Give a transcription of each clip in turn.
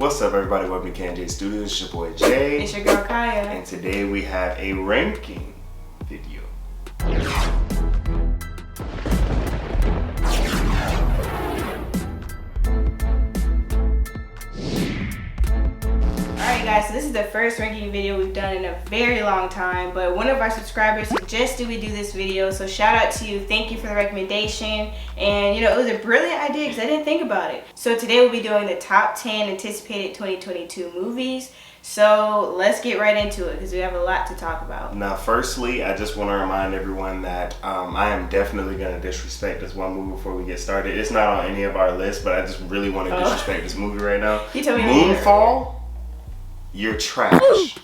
What's up, everybody? Welcome to KJ Studios. It's your boy Jay. It's your girl Kaya. And today we have a ranking video. Alright guys, so this is the first ranking video we've done in a very long time, but one of our subscribers suggested we do this video, so shout out to you. Thank you for the recommendation. And you know, it was a brilliant idea because I didn't think about it. So today we'll be doing the top 10 anticipated 2022 movies. So let's get right into it because we have a lot to talk about. Now, firstly, I just want to remind everyone that I am definitely going to disrespect this one movie before we get started. It's not on any of our lists, but I just really want to disrespect this movie right now. You told me Moonfall, you're trash.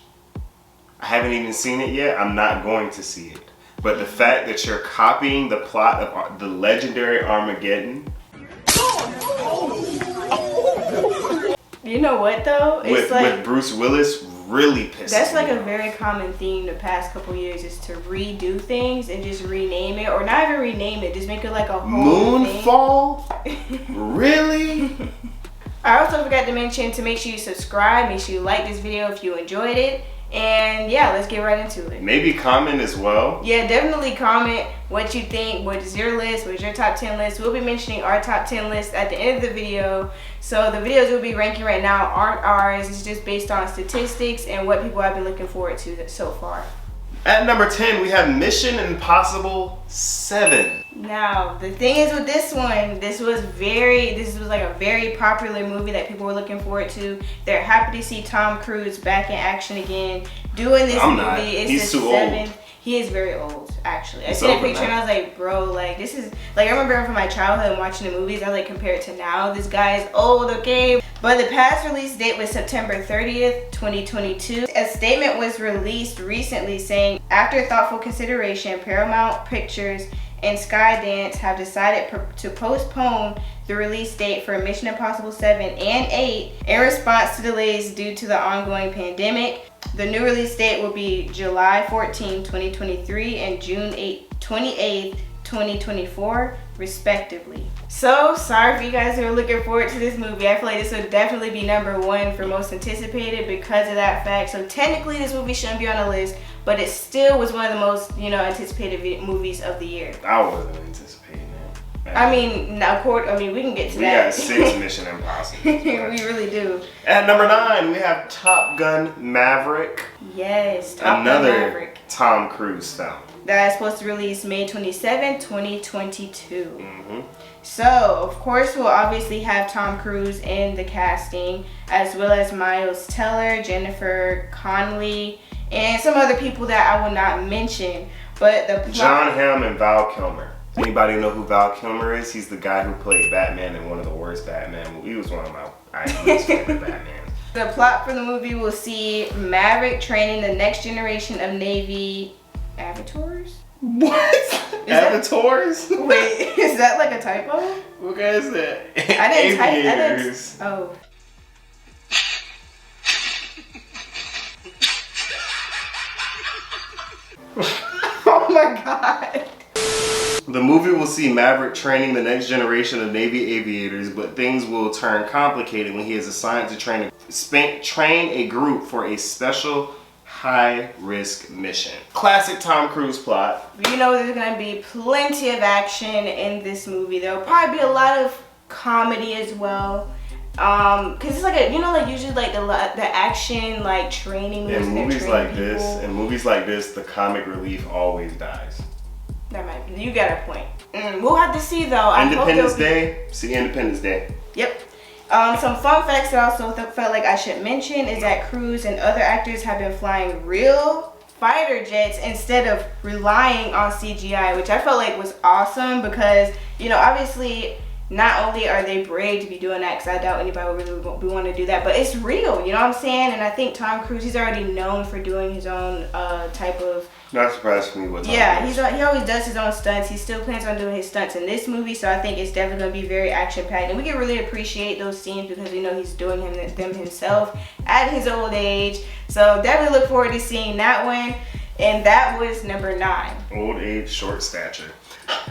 I haven't even seen it yet. I'm not going to see it. But the fact that you're copying the plot of the legendary Armageddon. You know what though? It's with Bruce Willis really pissed me off. That's like a very common theme the past couple years is to redo things and just rename it, or not even rename it, just make it like a whole Moonfall? Really? I also forgot to mention to make sure you subscribe, make sure you like this video if you enjoyed it, and yeah, let's get right into it. Maybe comment as well. Yeah, definitely comment what you think, what is your list, what is your top 10 list. We'll be mentioning our top 10 list at the end of the video. So the videos we'll be ranking right now aren't ours, it's just based on statistics and what people have been looking forward to so far. At number 10, we have Mission Impossible 7. Now, the thing is with this one, this was like a very popular movie that people were looking forward to. They're happy to see Tom Cruise back in action again, doing this movie. It's He's the too seventh. old. He is very old, actually. I It's seen a over picture now. and I was like, bro, like this is, like I remember from my childhood and watching the movies, I was like, compared to now, this guy is old, okay? But the past release date was September 30th, 2022. A statement was released recently saying, after thoughtful consideration, Paramount Pictures and Skydance have decided to postpone the release date for Mission Impossible 7 and 8 in response to delays due to the ongoing pandemic. The new release date will be July 14, 2023 and June 28th, 2024, respectively. So, sorry for you guys who are looking forward to this movie. I feel like this would definitely be number one for most anticipated because of that fact. So technically this movie shouldn't be on the list, but it still was one of the most, anticipated movies of the year. I wasn't anticipating that. I mean, we can get to that. We got 6 Mission Impossible. We really do. At number 9, we have Top Gun Maverick. Yes, Top Gun Another Maverick. Tom Cruise film. That is supposed to release May 27, 2022. Mm-hmm. So, of course, we'll obviously have Tom Cruise in the casting, as well as Miles Teller, Jennifer Connelly, and some other people that I will not mention. But the plot... John Hamm and Val Kilmer. Anybody know who Val Kilmer is? He's the guy who played Batman in one of the worst Batman movies. He was one of my favorite Batmans. The plot for the movie will see Maverick training the next generation of Navy avatars. What? Avatars? Wait, is that like a typo? What guy is that? I didn't type Aviators. Oh. Oh my god. The movie will see Maverick training the next generation of Navy aviators, but things will turn complicated when he is assigned to train a group for a special high-risk mission. Classic Tom Cruise plot. You know there's going to be plenty of action in this movie. There will probably be a lot of comedy as well. Cause it's like usually like the action like training movies. In movies like this, the comic relief always dies. That might be. You got a point. We'll have to see though. Independence Day. See Independence Day. Yep. Some fun facts that I also felt like I should mention is that Cruise and other actors have been flying real fighter jets instead of relying on CGI, which I felt like was awesome because, obviously not only are they brave to be doing that, because I doubt anybody would really want to do that, but it's real, you know what I'm saying? And I think Tom Cruise, he's already known for doing his own type of... Not surprised for me what Tom Cruise. He always does his own stunts. He still plans on doing his stunts in this movie, so I think it's definitely going to be very action-packed. And we can really appreciate those scenes because we know he's doing them himself at his old age. So definitely look forward to seeing that one. And that was number 9. Old age, short stature.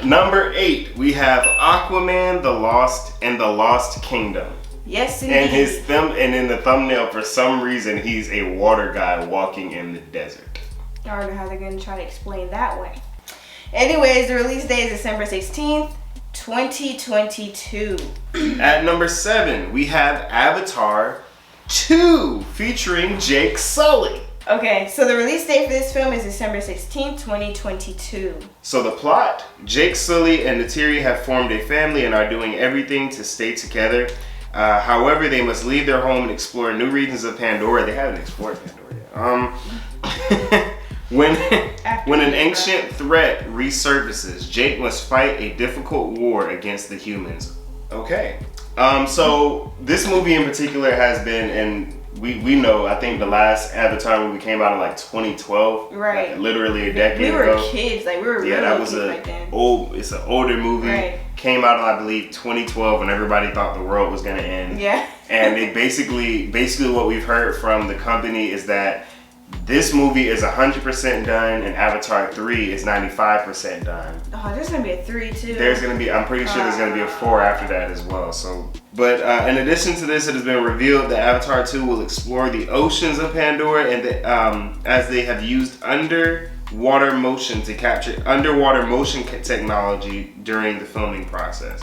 Number 8, we have Aquaman, the Lost Kingdom. Yes, And indeed. and in the thumbnail, for some reason, he's a water guy walking in the desert. I don't know how they're going to try to explain that way. Anyways, the release date is December 16th, 2022. At number 7, we have Avatar 2 featuring Jake Sully. Okay, so the release date for this film is December 16th, 2022. So the plot, Jake Sully and Neytiri have formed a family and are doing everything to stay together. However, they must leave their home and explore new regions of Pandora. They haven't explored Pandora yet. When an ancient threat resurfaces, Jake must fight a difficult war against the humans. Okay. So this movie in particular has been, and we know, I think the last Avatar movie came out in like 2012. Right. Like literally a decade ago. We were kids. Like, we were really that was kids back then. it's an older movie. Right. Came out in, I believe, 2012 when everybody thought the world was going to end. Yeah. And they basically what we've heard from the company is that this movie is 100% done and Avatar 3 is 95% done. Oh, there's going to be a 3 too. I'm pretty sure there's going to be a 4 after that as well. So, but in addition to this, it has been revealed that Avatar 2 will explore the oceans of Pandora and as they have used underwater motion to capture underwater motion technology during the filming process.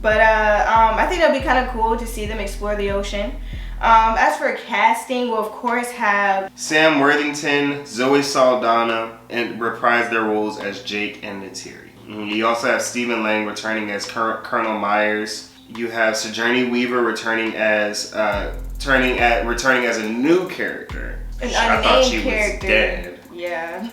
But I think it'll be kind of cool to see them explore the ocean. As for casting, we'll of course have Sam Worthington, Zoe Saldana, and reprise their roles as Jake and Neytiri. You also have Stephen Lang returning as Colonel Myers. You have Sigourney Weaver returning as a new character. I thought she was dead. Yeah.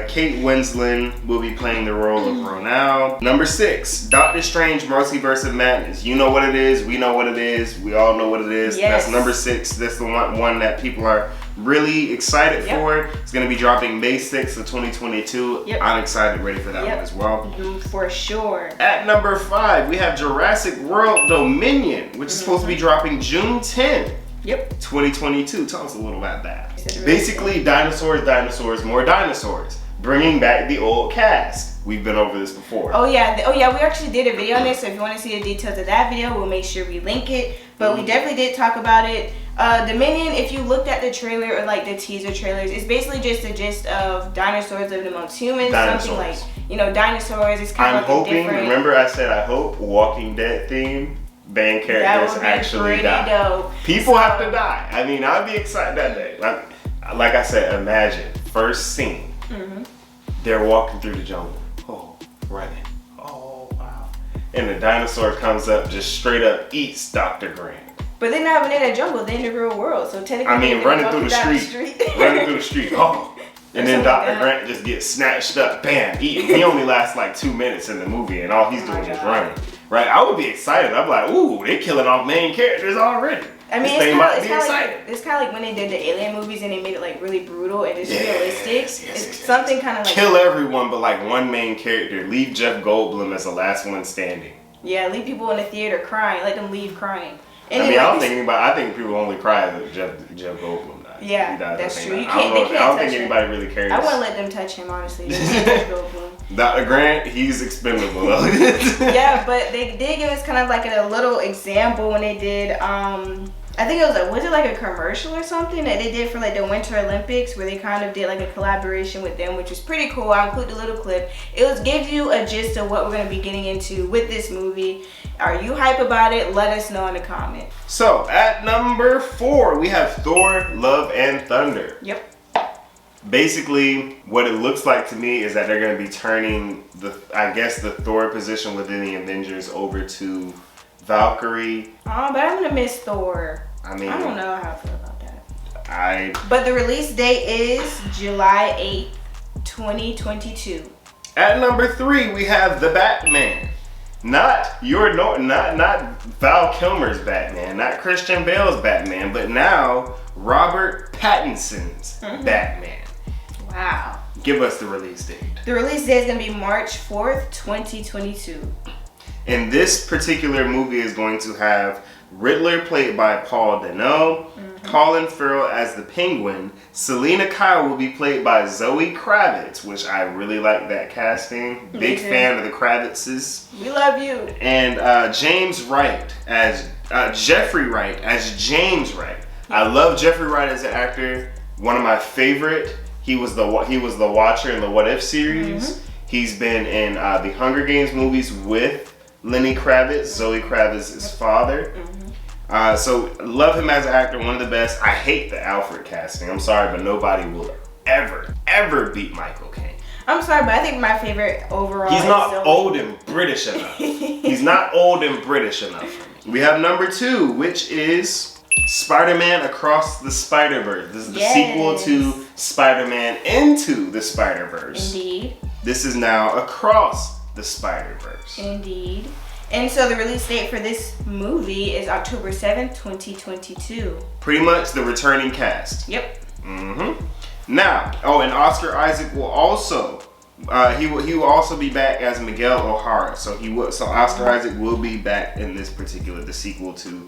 Kate Winslet will be playing the role of Ronal. Number 6, Doctor Strange Multiverse of Madness. You know what it is. We know what it is. We all know what it is. Yes. That's number 6. That's the one that people are really excited for. It's going to be dropping May 6th of 2022. Yep. I'm excited, ready for that one as well. For sure. At number 5, we have Jurassic World Dominion, which is supposed to be dropping June 10th. Yep. 2022. Tell us a little about that. Basically, dinosaurs, more dinosaurs. Bringing back the old cast. We've been over this before. Oh yeah, we actually did a video on this, so if you want to see the details of that video, we'll make sure we link it. But we definitely did talk about it. Dominion, if you looked at the trailer or like the teaser trailers, it's basically just a gist of dinosaurs living amongst humans. Something like, dinosaurs. It's kind of like different. Remember I said I hope Walking Dead theme band characters actually die. Dope. People have to die. I mean, I'd be excited that day. Like I said, imagine first scene. They're walking through the jungle. Oh, running. Oh, wow. And the dinosaur comes up, just straight up eats Dr. Grant. But they're not even in a jungle. They're in the real world. So technically, running through the street. Running through the street. Oh. And then Dr. Grant just gets snatched up, bam, eaten. He only lasts like 2 minutes in the movie, and all he's doing is running. Right? I would be excited. I'm like, ooh, they're killing off main characters already. I mean, it's kind of like when they did the Alien movies and they made it like really brutal and just realistic. It's something kind of like kill everyone, but like one main character. Leave Jeff Goldblum as the last one standing. Yeah, leave people in the theater crying. Let them leave crying. And I think people only cry that Jeff Goldblum died. Yeah, that's true. I don't think anybody really cares. I wouldn't let them touch him, honestly. Jeff Goldblum. Dr. Grant, he's expendable. Yeah, but they did give us kind of like a little example when they did, I think it was like a commercial or something that they did for like the Winter Olympics where they kind of did like a collaboration with them, which was pretty cool. I'll include the little clip. It gives you a gist of what we're going to be getting into with this movie. Are you hype about it? Let us know in the comments. So at number 4, we have Thor, Love and Thunder. Yep. Basically, what it looks like to me is that they're going to be turning the Thor position within the Avengers over to Valkyrie. Oh, but I'm going to miss Thor. I mean, I don't know how I feel about that. But the release date is July 8th, 2022. At number 3, we have The Batman. Not Val Kilmer's Batman, not Christian Bale's Batman, but now Robert Pattinson's Batman. Wow. Give us the release date. The release date is going to be March 4th, 2022. And this particular movie is going to have Riddler played by Paul Dano, Colin Farrell as the Penguin, Selena Kyle will be played by Zoe Kravitz, which I really like that casting. Big fan of the Kravitzes. We love you. And James Wright as Jeffrey Wright as James Wright. I love Jeffrey Wright as an actor. One of my favorite. He was the Watcher in the What If series. He's been in the Hunger Games movies with Lenny Kravitz, Zoe Kravitz's father. So love him as an actor, one of the best. I hate the Alfred casting. I'm sorry, but nobody will ever beat Michael Caine. I'm sorry, but I think my favorite overall. He's not old and British enough. He's not old and British enough for me. We have number 2, which is Spider-Man Across the Spider-Verse. This is the sequel to Spider-Man Into the Spider-Verse. Indeed. This is now Across the Spider-Verse. Indeed. And so the release date for this movie is October 7th, 2022. Pretty much the returning cast. Yep. Now, and Oscar Isaac will also he will also be back as Miguel O'Hara. So Oscar Isaac will be back in this particular, the sequel to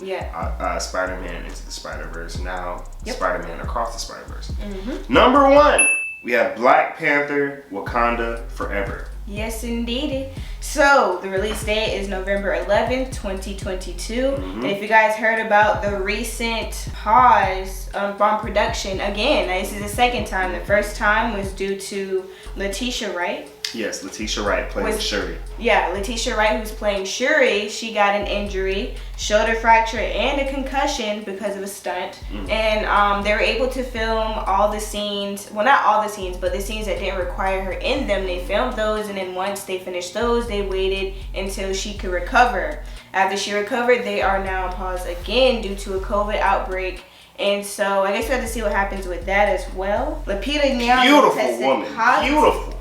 Spider-Man Into the Spider-Verse. Now Spider-Man Across the Spider-Verse. Number 1, we have Black Panther: Wakanda Forever. Yes, indeed. So the release date is November 11th, 2022. And if you guys heard about the recent pause from production, again, this is the second time. The first time was due to Letitia Wright. Yes, Letitia Wright playing Shuri. Yeah, Letitia Wright, who's playing Shuri, she got an injury, shoulder fracture, and a concussion because of a stunt. And they were able to film all the scenes, well, not all the scenes, but the scenes that didn't require her in them. They filmed those, and then once they finished those, they waited until she could recover. After she recovered, they are now paused again due to a COVID outbreak. And so I guess we have to see what happens with that as well. Lupita Nyong'o tested positive. Beautiful.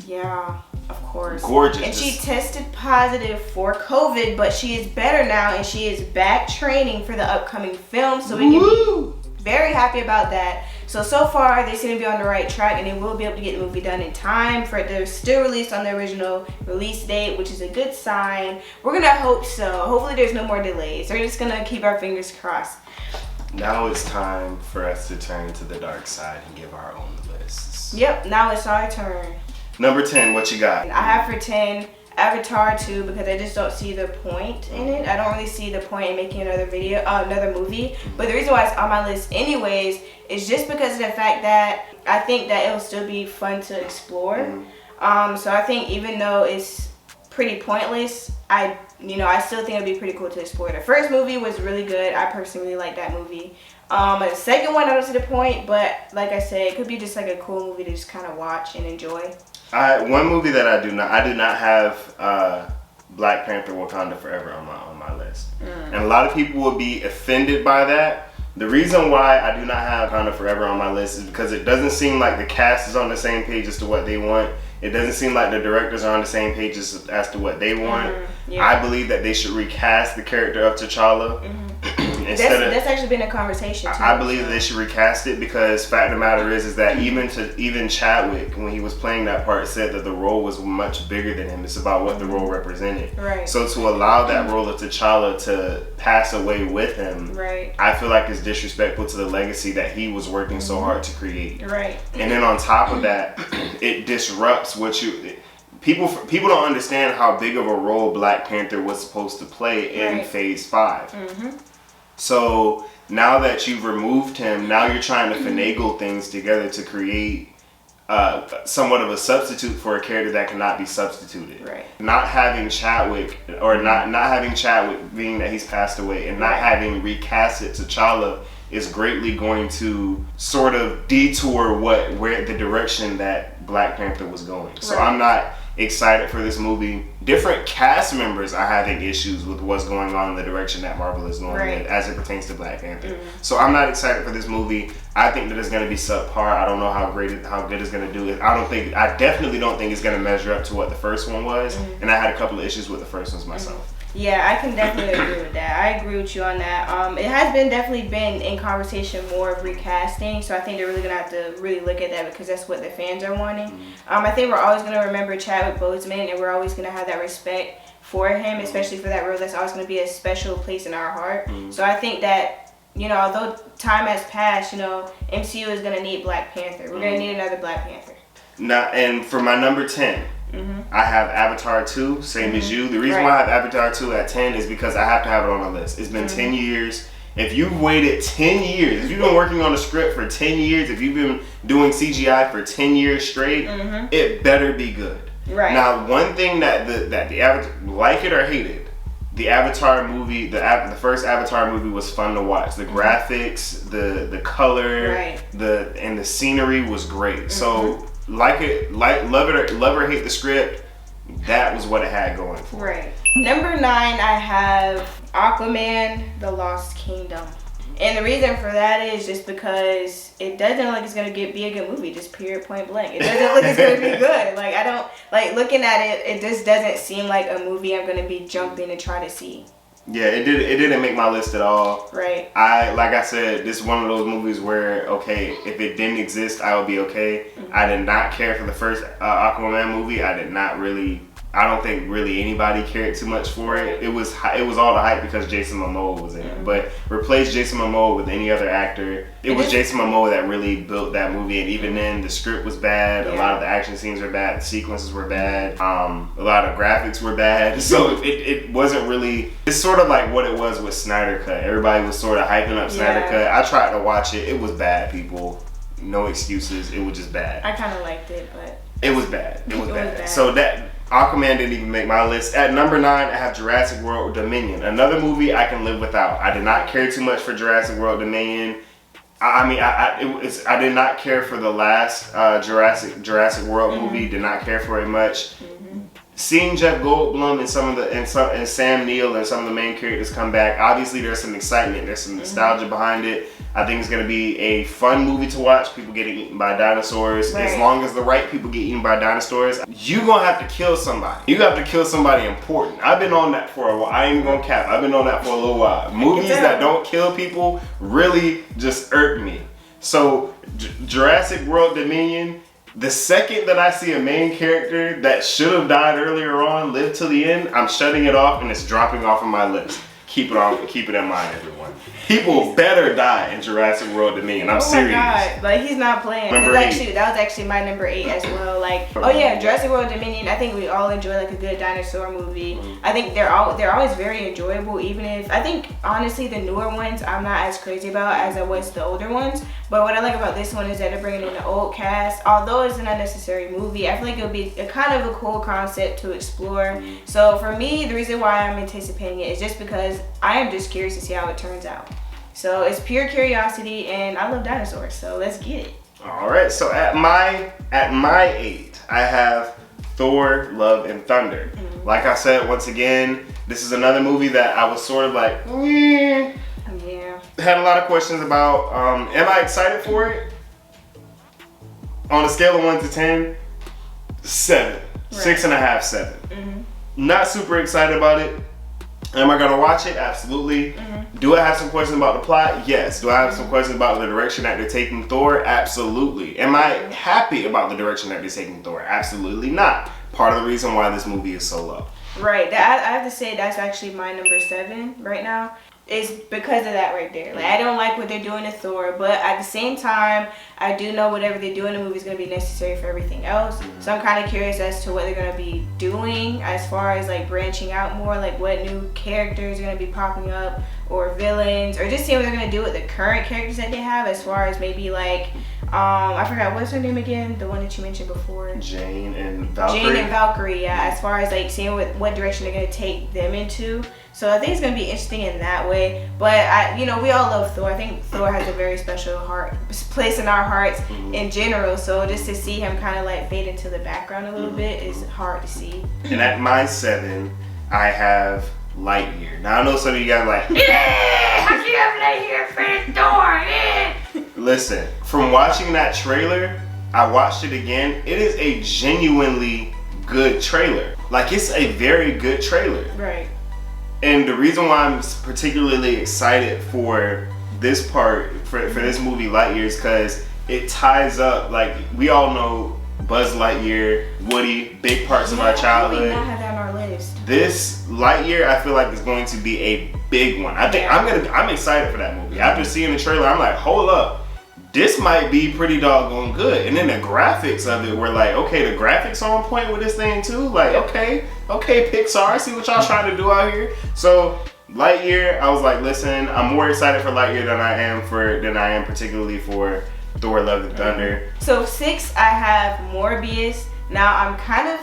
Yeah, of course. Gorgeous. And she tested positive for COVID, but she is better now, and she is back training for the upcoming film. So we can be very happy about that. So far, they seem to be on the right track, and they will be able to get the movie done in time for it to still release on the original release date, which is a good sign. We're going to hope so. Hopefully there's no more delays. We're just going to keep our fingers crossed. Now it's time for us to turn to the dark side and give our own lists. Yep, now it's our turn. Number 10, what you got? I have for 10 Avatar 2 because I just don't see the point in it. I don't really see the point in making another movie. But the reason why it's on my list anyways is just because of the fact that I think that it'll still be fun to explore. So I think even though it's pretty pointless, I still think it'd be pretty cool to explore. The first movie was really good. I personally really liked that movie. The second one, I don't see the point, but like I said, it could be just like a cool movie to just kind of watch and enjoy. One movie that I do not have Black Panther: Wakanda Forever on my list, and a lot of people will be offended by that. The reason why I do not have Wakanda Forever on my list is because it doesn't seem like the cast is on the same page as to what they want. It doesn't seem like the directors are on the same page as to what they want. I believe that they should recast the character of T'Challa. That's actually been a conversation too. I believe that they should recast it because fact of the matter is that even Chadwick, when he was playing that part, said that the role was much bigger than him. It's about what the role represented. Right. So to allow that role of T'Challa to pass away with him, I feel like it's disrespectful to the legacy that he was working so hard to create. Right. And then on top of that, it disrupts what you... People don't understand how big of a role Black Panther was supposed to play in Phase 5. So now that you've removed him, now you're trying to finagle things together to create somewhat of a substitute for a character that cannot be substituted. Right. Not having Chadwick, or not having Chadwick, being that he's passed away, and not having recasted T'Challa is greatly going to sort of detour where the direction that Black Panther was going. So I'm not excited for this movie. Different cast members are having issues with what's going on in the direction that Marvel is going in as it pertains to Black Panther. So I'm not excited for this movie. I think that it's going to be subpar. I don't know how good it's going to do. I definitely don't think it's going to measure up to what the first one was. And I had a couple of issues with the first ones myself. Yeah, I can definitely agree with that. I agree with you on that. It has definitely been in conversation more of recasting, so I think they're really going to have to really look at that because that's what the fans are wanting. I think we're always going to remember Chadwick Boseman, and we're always going to have that respect for him, especially for that role. That's always going to be a special place in our heart. So I think that, although time has passed, MCU is going to need Black Panther. We're going to need another Black Panther. Now, and for my number 10, I have Avatar 2, same as you. The reason why I have Avatar 2 at 10 is because I have to have it on the list. It's been 10 years. If you've waited 10 years, if you've been working on a script for 10 years, if you've been doing CGI for 10 years straight, it better be good. Right. Now, one thing that the Avatar, like it or hate it, the Avatar movie, the first Avatar movie was fun to watch. The graphics, the color, and the scenery was great. So love or hate the script, that was what it had going for it. Right. Number 9, I have Aquaman: The Lost Kingdom. And the reason for that is just because it doesn't look like it's going to be a good movie, just period, point blank. It doesn't look like it's going to be good. Like, I don't, like, looking at it, it just doesn't seem like a movie I'm going to be jumping to try to see. Yeah, it didn't make my list at all. Right. Like I said, this is one of those movies where, okay, if it didn't exist, I would be okay. I did not care for the first Aquaman movie. I don't think really anybody cared too much for it. It was all the hype because Jason Momoa was in it. But replace Jason Momoa with any other actor. It was Jason Momoa that really built that movie. And even then, the script was bad. A lot of the action scenes were bad. The sequences were bad. A lot of graphics were bad. So it wasn't really. It's sort of like what it was with Snyder Cut. Everybody was sort of hyping up Snyder Cut. I tried to watch it. It was bad, people. No excuses. It was just bad. I kind of liked it, but it was bad. It was bad. So that. Aquaman didn't even make my list. At number 9, I have Jurassic World Dominion. Another movie I can live without. I did not care too much for Jurassic World Dominion. I did not care for the last Jurassic World movie. Did not care for it much. Seeing Jeff Goldblum and Sam Neill and some of the main characters come back, obviously there's some excitement, there's some nostalgia behind it. I think it's going to be a fun movie to watch. People getting eaten by dinosaurs. As long as the right people get eaten by dinosaurs, you're going to have to kill somebody. You have to kill somebody important. I've been on that for a while. I ain't going to cap. I've been on that for a little while. Movies that don't kill people really just irk me. So Jurassic World Dominion, the second that I see a main character that should have died earlier on live till the end, I'm shutting it off and it's dropping off of my list. Keep it in mind, everyone. People better die in Jurassic World Dominion. I'm serious. Oh my God, like he's not playing. That was actually my number 8 as well. Like, Jurassic World Dominion. I think we all enjoy like a good dinosaur movie. I think they're always very enjoyable. Even if I think honestly the newer ones I'm not as crazy about as I was the older ones. But what I like about this one is that they're bringing in an old cast. Although it's an unnecessary movie, I feel like it'll be a kind of a cool concept to explore. So for me, the reason why I'm anticipating it is just because I am just curious to see how it turns out. So it's pure curiosity, and I love dinosaurs, so let's get it. All right, so at my 8, I have Thor: Love and Thunder. Like I said, once again, this is another movie that I was sort of like, Yeah. Had a lot of questions about. Am I excited for it? On a scale of 1 to 10, 7, 6.5, 7. Not super excited about it. Am I gonna watch it? Absolutely. Do I have some questions about the plot? Yes. Do I have some questions about the direction that they're taking Thor? Absolutely. Am I happy about the direction that they're taking Thor? Absolutely not. Part of the reason why this movie is so low. Right. I have to say that's actually my number 7 right now. Is because of that right there. Like, I don't like what they're doing to Thor, but at the same time, I do know whatever they do in the movie is going to be necessary for everything else. So I'm kind of curious as to what they're going to be doing as far as like branching out more, like what new characters are going to be popping up or villains, or just seeing what they're going to do with the current characters that they have as far as maybe like, I forgot, what's her name again? The one that you mentioned before. Jane and Valkyrie, yeah, as far as like seeing what direction they're going to take them into. So I think it's going to be interesting in that way. But, we all love Thor. I think Thor has a very special place in our hearts in general. So just to see him kind of like fade into the background a little bit is hard to see. And at my 7, I have Lightyear. Now I know some of you guys are like, yeah, how can you have Lightyear for Thor? Yeah. Listen, from watching that trailer, I watched it again. It is a genuinely good trailer. Like, it's a very good trailer. Right. And the reason why I'm particularly excited for this part, for this movie Lightyear, is because it ties up, like, we all know Buzz Lightyear, Woody, big parts of our childhood. How did we not have that on our list? This Lightyear, I feel like, is going to be a big one. I think I'm excited for that movie. After seeing the trailer, I'm like, hold up. this might be pretty doggone good. And then the graphics of it were like, okay, the graphics are on point with this thing too. Like, okay, Pixar, I see what y'all trying to do out here. So Lightyear, I was like, listen, I'm more excited for Lightyear than I am particularly for Thor: Love and Thunder. So 6, I have Morbius. Now I'm kind of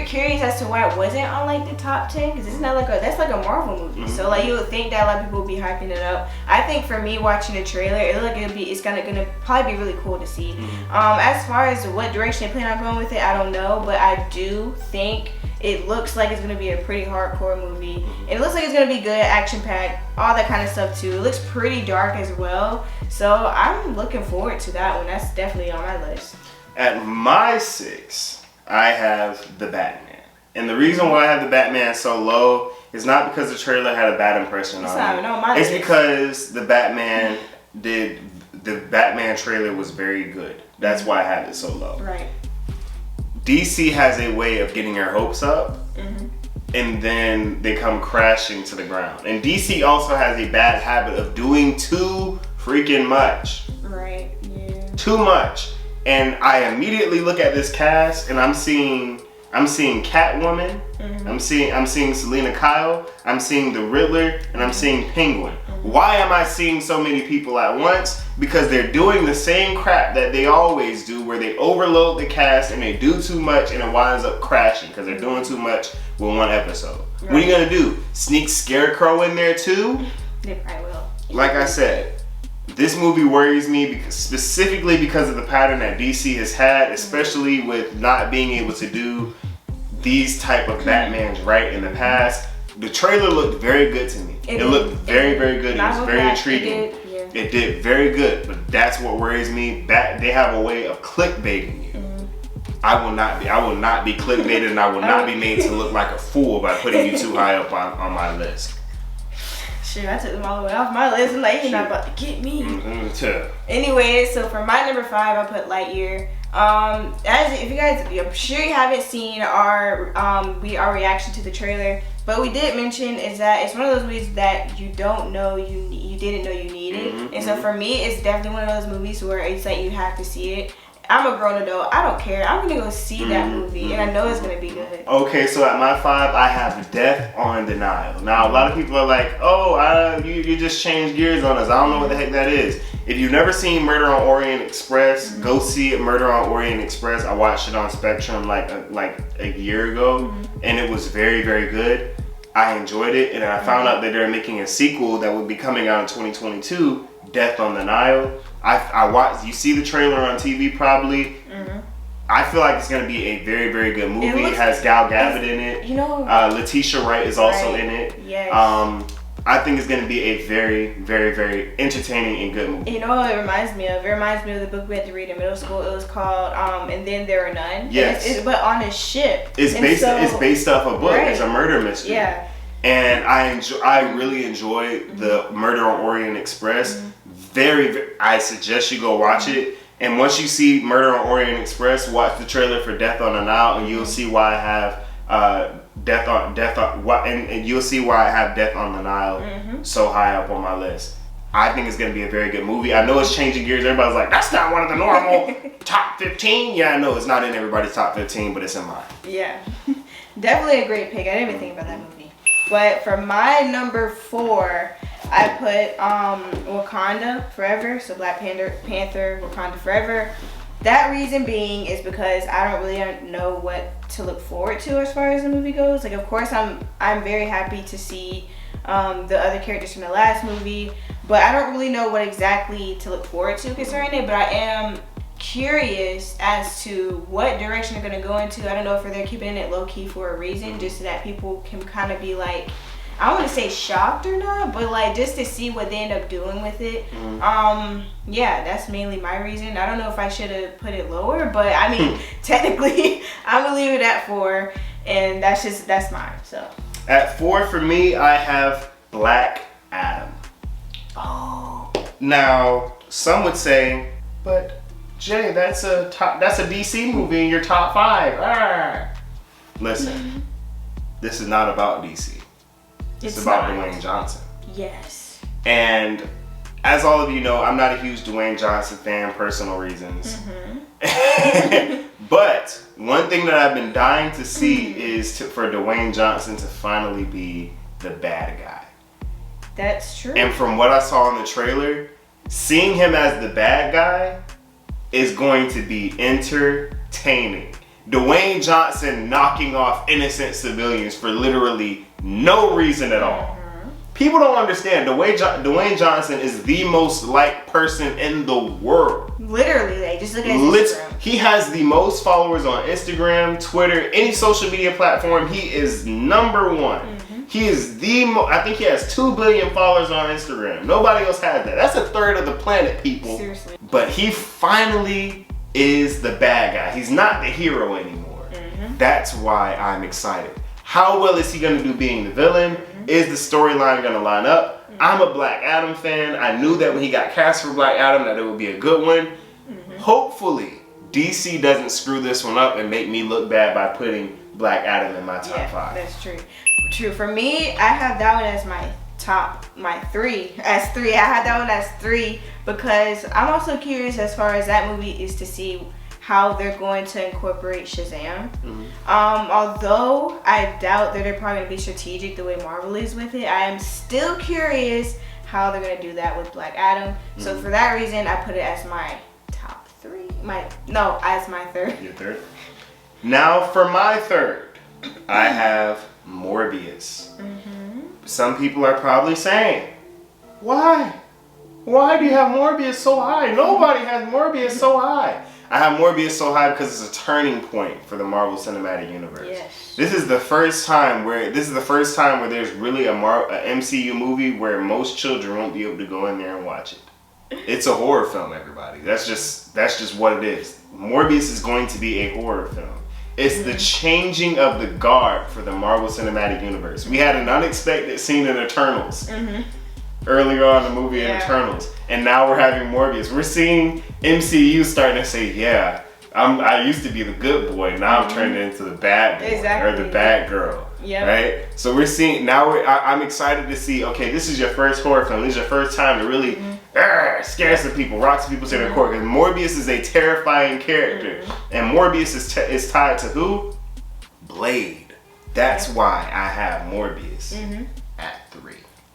curious as to why it wasn't on like the top 10, because it's not like that's like a Marvel movie. Mm-hmm. So like you would think that a lot of people would be hyping it up. I think for me watching the trailer, it looked like it's gonna probably be really cool to see. Mm-hmm. As far as what direction they plan on going with it, I don't know, but I do think it looks like it's gonna be a pretty hardcore movie. Mm-hmm. It looks like it's gonna be good, action packed, all that kind of stuff too. It looks pretty dark as well, so I'm looking forward to that one. That's definitely on my list. At my 6, I have the Batman. And the reason why I have the Batman so low is not because the trailer had a bad impression on me. It's because the Batman trailer was very good. That's why I have it so low. Right. DC has a way of getting your hopes up, mm-hmm. and then they come crashing to the ground. And DC also has a bad habit of doing too freaking much. Right, yeah. Too much. And I immediately look at this cast and I'm seeing Catwoman, mm-hmm. I'm seeing Selena Kyle, I'm seeing the Riddler, and I'm seeing Penguin. Mm-hmm. Why am I seeing so many people at once? Because they're doing the same crap that they always do, where they overload the cast and they do too much and it winds up crashing because they're doing too much with one episode. Right. What are you gonna do? Sneak Scarecrow in there too? They probably will. Like I said, this movie worries me specifically because of the pattern that DC has had, especially with not being able to do these type of Batmans right in the past. The trailer looked very good to me. It looked very, very good. It was very intriguing. It did very good, but that's what worries me. They have a way of clickbaiting you. Mm-hmm. I will not be clickbaited, and I will not be made to look like a fool by putting you too high up on my list. Shoot, I took them all the way off my list. I'm like, you're not about to get me. Mm-hmm. Anyway, so for my number 5, I put Lightyear. If you guys, I'm sure you haven't seen our reaction to the trailer, but we did mention is that it's one of those movies that you don't know you didn't know you needed, mm-hmm. and so for me, it's definitely one of those movies where it's like you have to see it. I'm a grown adult. I don't care. I'm gonna go see that movie, and I know it's gonna be good. Okay, so at my 5, I have Death on the Nile. Now, a lot of people are like, "Oh, you just changed gears on us." I don't know what the heck that is. If you've never seen Murder on Orient Express, mm-hmm. go see it. Murder on Orient Express. I watched it on Spectrum like a year ago, mm-hmm. and it was very, very good. I enjoyed it, and I found out that they're making a sequel that will be coming out in 2022. Death on the Nile. I watched. You see the trailer on TV probably. Mm-hmm. I feel like it's gonna be a very, very good movie. It has Gal Gadot in it. You know, Letitia Wright is also in it. Yes. I think it's gonna be a very, very, very entertaining and good movie. You know what it reminds me of? It reminds me of the book we had to read in middle school. It was called And Then There Were None. Yes. But on a ship. It's based off a book. Right. It's a murder mystery. Yeah. And I really enjoyed the Murder on Orient Express. Mm-hmm. I suggest you go watch it. And once you see Murder on Orient Express, watch the trailer for Death on the Nile, and you'll see why I have and you'll see why I have Death on the Nile mm-hmm. so high up on my list. I think it's gonna be a very good movie. I know it's changing gears. Everybody's like, that's not one of the normal top 15. Yeah, I know it's not in everybody's top 15, but it's in mine. Yeah, definitely a great pick. I didn't even think about that movie. But for my number 4, I put Wakanda Forever, so Black Panther, Wakanda Forever. That reason being is because I don't really know what to look forward to as far as the movie goes. Like, of course, I'm very happy to see the other characters from the last movie, but I don't really know what exactly to look forward to concerning it. But I am curious as to what direction they're going to go into. I don't know if they're keeping it low key for a reason, just so that people can kind of be like, I don't want to say shocked or not, but like just to see what they end up doing with it. Mm-hmm. Yeah, that's mainly my reason. I don't know if I should have put it lower, but I mean, technically, I'm gonna leave it at 4, and that's mine. So at 4 for me, I have Black Adam. Oh. Now, some would say, but Jay, that's a DC movie in your top 5. Arr. Listen, this is not about DC. It's about Dwayne Johnson. Yes. And as all of you know, I'm not a huge Dwayne Johnson fan, personal reasons. But one thing that I've been dying to see is for Dwayne Johnson to finally be the bad guy. That's true. And from what I saw in the trailer, seeing him as the bad guy is going to be entertaining. Dwayne Johnson knocking off innocent civilians for literally no reason at all. People don't understand. Dwayne Johnson is the most liked person in the world. Literally, like, just look at his Instagram. He has the most followers on Instagram, Twitter, any social media platform. He is number one. He is I think he has 2 billion followers on Instagram. Nobody else has that. That's a third of the planet, people. Seriously. But he finally is the bad guy. He's not the hero anymore. That's why I'm excited. How well is he going to do being the villain? Is the storyline going to line up? I'm a Black Adam fan. I knew that when he got cast for Black Adam that it would be a good one. Hopefully, DC doesn't screw this one up and make me look bad by putting Black Adam in my top 5. That's true. True. For me, I have that one as my 3. I have that one as 3 because I'm also curious as far as that movie is to see how they're going to incorporate Shazam. Although I doubt that they're probably going to be strategic the way Marvel is with it, I am still curious how they're going to do that with Black Adam. So for that reason, I put it as my top 3. As my 3rd. Your 3rd? Now for my 3rd, I have Morbius. Some people are probably saying, why? Why do you have Morbius so high? Nobody has Morbius so high. I have Morbius so high because it's a turning point for the Marvel Cinematic Universe. Yes. This is the first time where there's really a MCU movie where most children won't be able to go in there and watch it. It's a horror film, everybody. That's just what it is. Morbius is going to be a horror film. It's the changing of the guard for the Marvel Cinematic Universe. We had an unexpected scene in Eternals. Earlier on in the movie in Eternals. And now we're having Morbius. We're seeing MCU starting to say, yeah, I used to be the good boy. Now I'm turning into the bad boy or the bad girl. Right? So we're seeing, I'm excited to see, okay, this is your first horror film. This is your first time to really scare some people, rock some people to their core. Because Morbius is a terrifying character. And Morbius is tied to who? Blade. That's why I have Morbius at 3.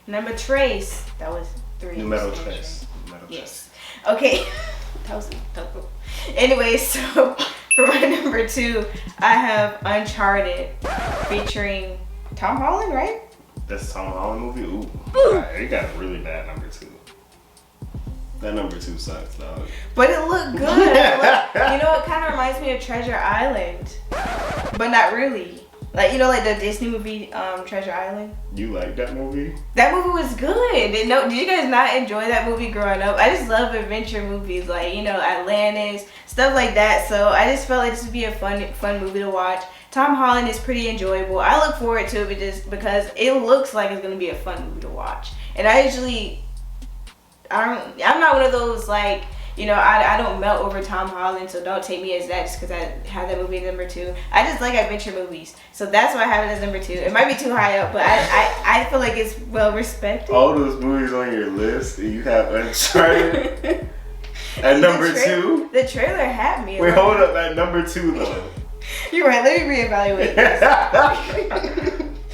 Number Trace. That was 3. Numero Tres. Yes. Okay. That was anyway, so for my number 2, I have Uncharted featuring Tom Holland, right? That's a Tom Holland movie? Ooh. Right, it got a really bad number 2. That number 2 sucks, dog. But it looked good. You know, it kind of reminds me of Treasure Island. But not really. Like, you know, like the Disney movie, Treasure Island. You like that movie? That movie was good. Did you guys not enjoy that movie growing up? I just love adventure movies, like, you know, Atlantis, stuff like that. So I just felt like this would be a fun movie to watch. Tom Holland is pretty enjoyable. I look forward to it just because it looks like it's gonna be a fun movie to watch. And I'm not one of those, like, you know, I don't melt over Tom Holland, so don't take me as that just because I have that movie at number 2. I just like adventure movies, so that's why I have it as number 2. It might be too high up, but I feel like it's well respected. All those movies on your list, and you have Uncharted at number 2? The trailer had me. Wait, hold up, at number 2 though. You're right, let me reevaluate this.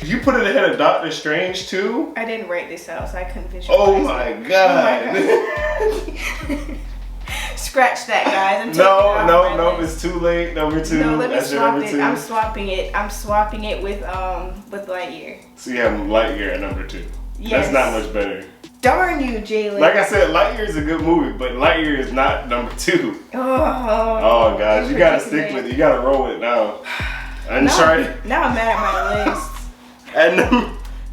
You put it ahead of Doctor Strange too? I didn't write this out, so I couldn't visualize. Oh my god. Scratch that, guys. No, it's too late. Number 2. No, let me That's swap your it. number 2. I'm swapping it with Lightyear. So you have Lightyear at number 2. Yes. That's not much better. Darn you, Jalen. Like I said, Lightyear is a good movie, but Lightyear is not number 2. Oh gosh, you gotta stick with it. You gotta roll it now. Uncharted. Now I'm mad at my list.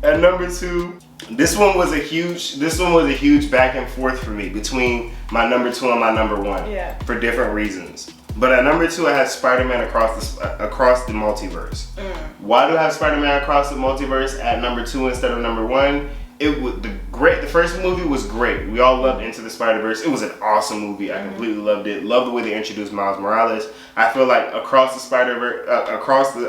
At number 2, this one was a huge back and forth for me between my number 2 and my number 1. Yeah. For different reasons. But at number 2, I had Spider-Man across the multiverse. Why do I have Spider-Man across the multiverse at number 2 instead of number 1? The first movie was great. We all loved Into the Spider-Verse. It was an awesome movie. I completely loved it. Loved the way they introduced Miles Morales. I feel like across the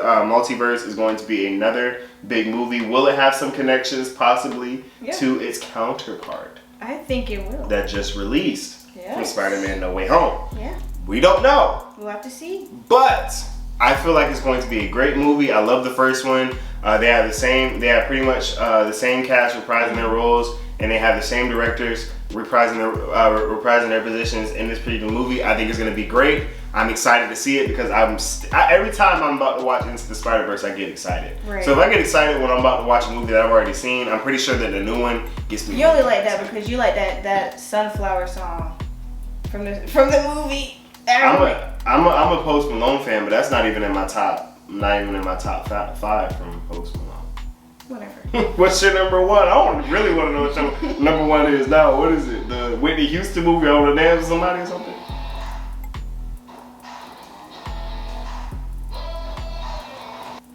multiverse is going to be another big movie. Will it have some connections possibly to its counterpart? I think it will. that just released from Yes. Spider-Man No Way Home. Yeah. We don't know. We'll have to see. But I feel like it's going to be a great movie. I love the first one. They have pretty much the same cast reprising their roles, and they have the same directors reprising their positions in this particular movie. I think it's going to be great. I'm excited to see it because every time I'm about to watch Into the Spider-Verse, I get excited. Right. So if I get excited when I'm about to watch a movie that I've already seen, I'm pretty sure that the new one gets me. You only like that because you like that sunflower song from the movie. I'm a Post Malone fan, but that's not even in my top. Not even in my top five from Post Malone. Whatever. What's your number one? I really want to know what your number one is now. What is it? The Whitney Houston movie on the dance with somebody or something?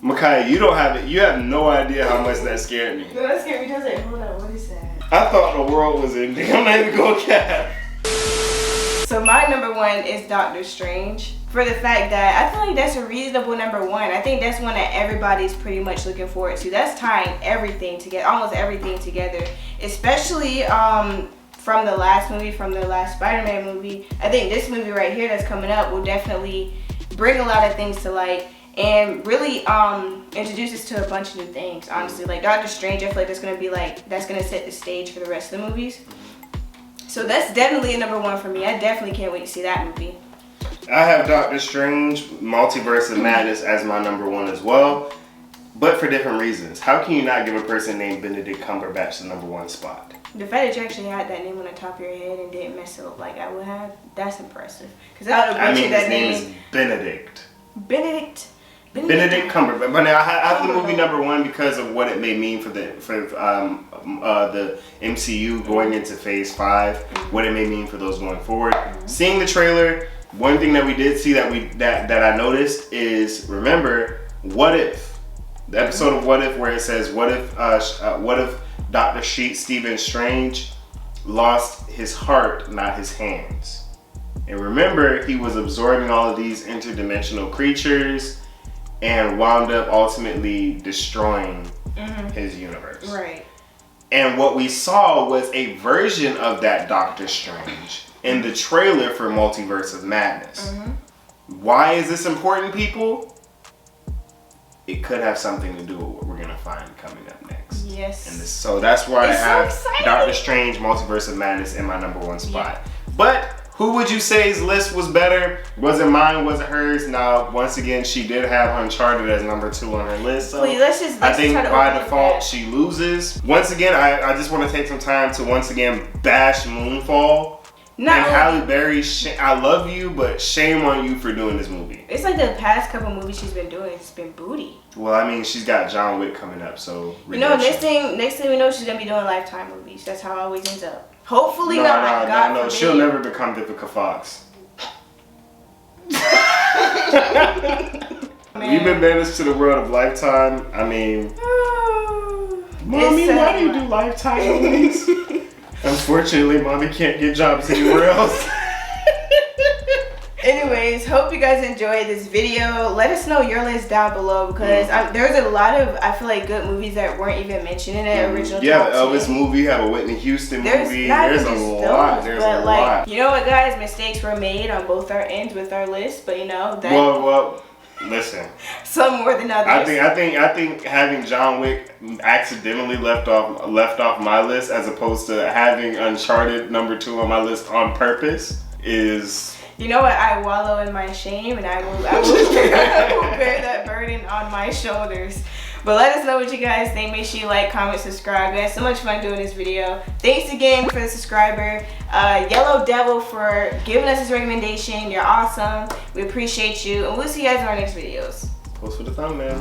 Micaiah, you don't have it. You have no idea how much that scared me. No, that scared me. I was like, hold on, what is that? I thought the world was ending. I'm not even gonna cap. So my number one is Doctor Strange. For the fact that I feel like that's a reasonable number one. I think that's one that everybody's pretty much looking forward to. That's tying everything together, almost everything together. Especially from the last movie, from the last Spider-Man movie. I think this movie right here that's coming up will definitely bring a lot of things to light and really introduce us to a bunch of new things, honestly. Like Doctor Strange, I feel like that's gonna set the stage for the rest of the movies. So that's definitely a number one for me. I definitely can't wait to see that movie. I have Doctor Strange, Multiverse of Madness as my number one as well, but for different reasons. How can you not give a person named Benedict Cumberbatch the number one spot? The fact that you actually had that name on the top of your head and didn't mess it up like I would have, that's impressive. Because I would have butchered that name. His name is Benedict. Benedict Cumberbatch. But now I have the movie number one because of what it may mean for the MCU going into Phase 5. What it may mean for those going forward. Seeing the trailer, one thing that we did see that I noticed is, remember, What If? The episode of What If where it says what if Dr. Stephen Strange lost his heart, not his hands. And remember, he was absorbing all of these interdimensional creatures and wound up ultimately destroying his universe. Right. And what we saw was a version of that Doctor Strange in the trailer for Multiverse of Madness. Why is this important, people? It could have something to do with what we're going to find coming up next. Yes. So that's why I have so exciting. Doctor Strange, Multiverse of Madness in my number one spot. But who would you say's list was better? Was it mine? Was it hers? Now, once again, she did have Uncharted as number 2 on her list. So Please, let's I think try to by overlook default, that. she loses. Once again, I just want to take some time to once again bash Moonfall. And Halle Berry, I love you, but shame on you for doing this movie. It's like the past couple movies she's been doing, it's been booty. Well, I mean, she's got John Wick coming up, so You know, next thing we know, she's gonna be doing Lifetime movies. That's how it always ends up. Hopefully not. God No, forbid. she'll never become Vivica Fox. We've been banished to the world of Lifetime. I mean, Mommy, why do you do Lifetime movies? Unfortunately, Mommy can't get jobs anywhere else. Anyways, hope you guys enjoyed this video. Let us know your list down below because there's a lot of, I feel like, good movies that weren't even mentioned in the original Yeah, top the Elvis 10. movie, you have a Whitney Houston movie. There's a lot. There's a lot. You know what, guys? Mistakes were made on both our ends with our list, but you know that. Well, listen. Some more than others. I think having John Wick accidentally left off my list as opposed to having Uncharted number 2 on my list on purpose is. You know what? I wallow in my shame, and I will bear that burden on my shoulders. But let us know what you guys think. Make sure you like, comment, subscribe. We had so much fun doing this video. Thanks again for the subscriber. Yellow Devil for giving us this recommendation. You're awesome. We appreciate you. And we'll see you guys in our next videos. Post for the thumbnail.